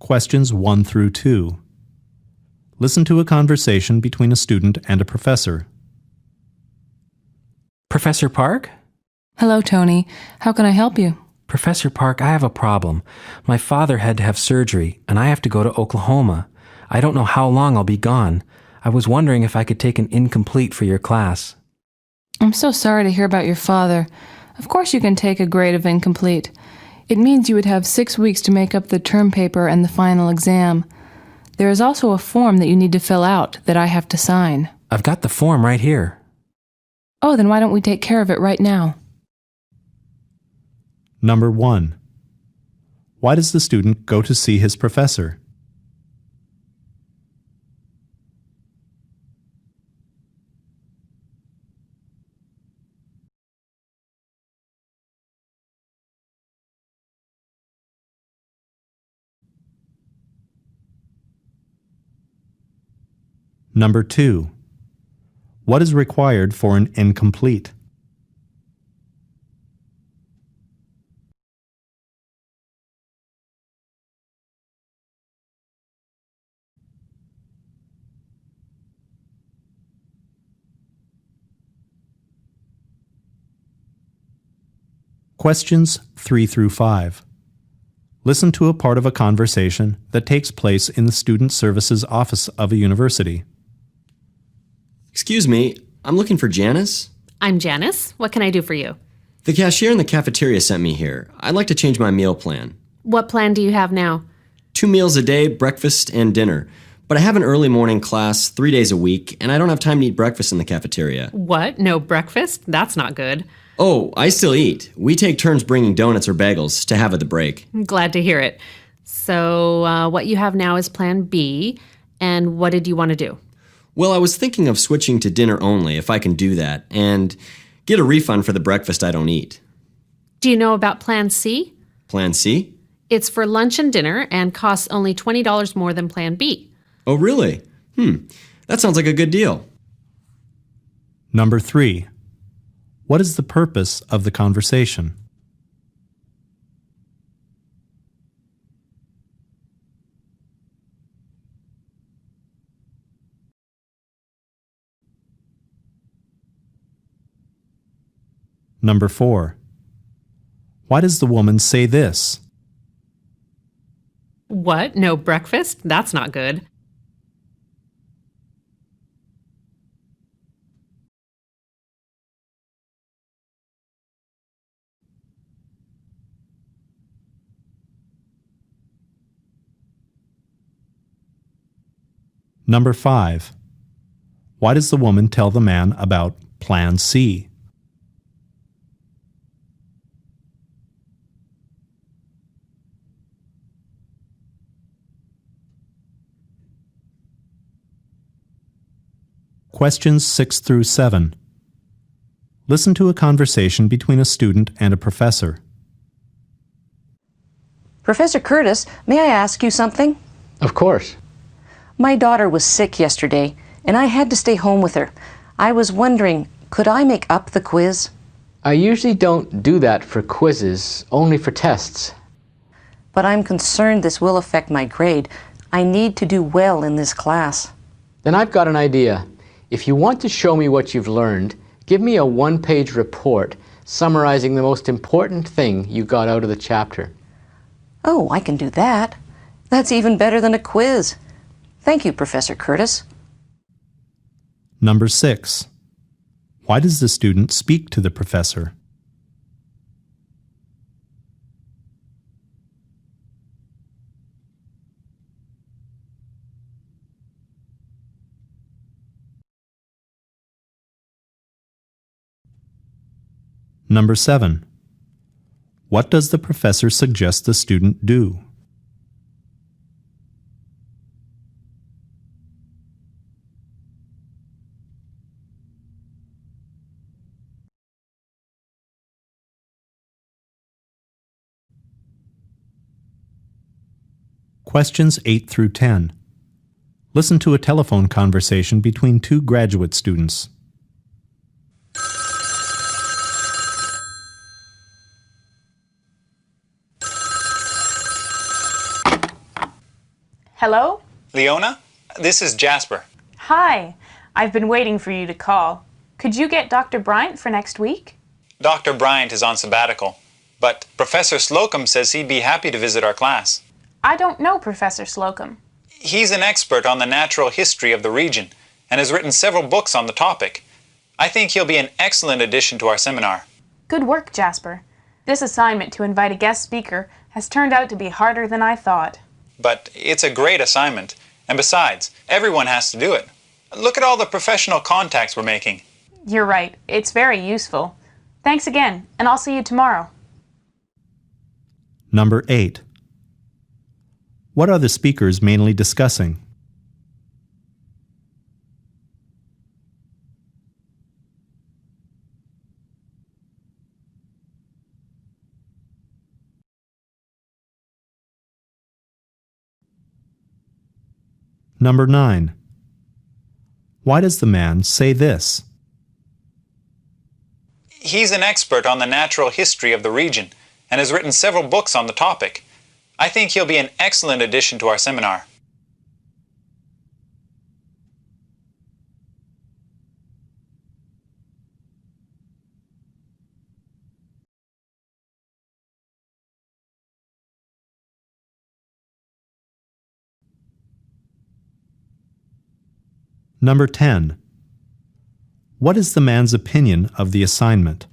Questions 1 through 2. Listen to a conversation between a student and a professor. Professor Park? Hello, Tony. How can I help you? Professor Park, I have a problem. My father had to have surgery, and I have to go to Oklahoma. I don't know how long I'll be gone. I was wondering if I could take an incomplete for your class. I'm so sorry to hear about your father. Of course you can take a grade of incomplete. It means you would have 6 weeks to make up the term paper and the final exam. There is also a form that you need to fill out that I have to sign. I've got the form right here. Oh, then why don't we take care of it right now? Number 1. Why does the student go to see his professor? Number 2. What is required for an incomplete? Questions 3 through 5. Listen to a part of a conversation that takes place in the Student Services Office of a university. Excuse me, I'm looking for Janice. I'm Janice. What can I do for you? The cashier in the cafeteria sent me here. I'd like to change my meal plan. What plan do you have now? 2 meals a day, breakfast and dinner. But I have an early morning class 3 days a week, and I don't have time to eat breakfast in the cafeteria. What? No breakfast? That's not good. Oh, I still eat. We take turns bringing donuts or bagels to have at the break. I'm glad to hear it. So what you have now is plan B, and what did you want to do? Well, I was thinking of switching to dinner only, if I can do that, and get a refund for the breakfast I don't eat. Do you know about plan C? Plan C? It's for lunch and dinner and costs only $20 more than plan B. Oh, really? That sounds like a good deal. Number 3. What is the purpose of the conversation? Number 4. Why does the woman say this? What? No breakfast? That's not good. Number 5. Why does the woman tell the man about Plan C? Questions 6 through 7. Listen to a conversation between a student and a professor. Professor Curtis, may I ask you something? Of course. My daughter was sick yesterday, and I had to stay home with her. I was wondering, could I make up the quiz? I usually don't do that for quizzes, only for tests. But I'm concerned this will affect my grade. I need to do well in this class. Then I've got an idea. If you want to show me what you've learned, give me a one-page report summarizing the most important thing you got out of the chapter. Oh, I can do that. That's even better than a quiz. Thank you, Professor Curtis. Number 6. Why does the student speak to the professor? Number 7. What does the professor suggest the student do? Questions 8 through 10. Listen to a telephone conversation between 2 graduate students. Hello? Leona, this is Jasper. Hi. I've been waiting for you to call. Could you get Dr. Bryant for next week? Dr. Bryant is on sabbatical, but Professor Slocum says he'd be happy to visit our class. I don't know Professor Slocum. He's an expert on the natural history of the region and has written several books on the topic. I think he'll be an excellent addition to our seminar. Good work, Jasper. This assignment to invite a guest speaker has turned out to be harder than I thought. But it's a great assignment, and besides, everyone has to do it. Look at all the professional contacts we're making. You're right. It's very useful. Thanks again, and I'll see you tomorrow. Number 8. What are the speakers mainly discussing? Number 9. Why does the man say this? He's an expert on the natural history of the region and has written several books on the topic. I think he'll be an excellent addition to our seminar. Number 10. What is the man's opinion of the assignment?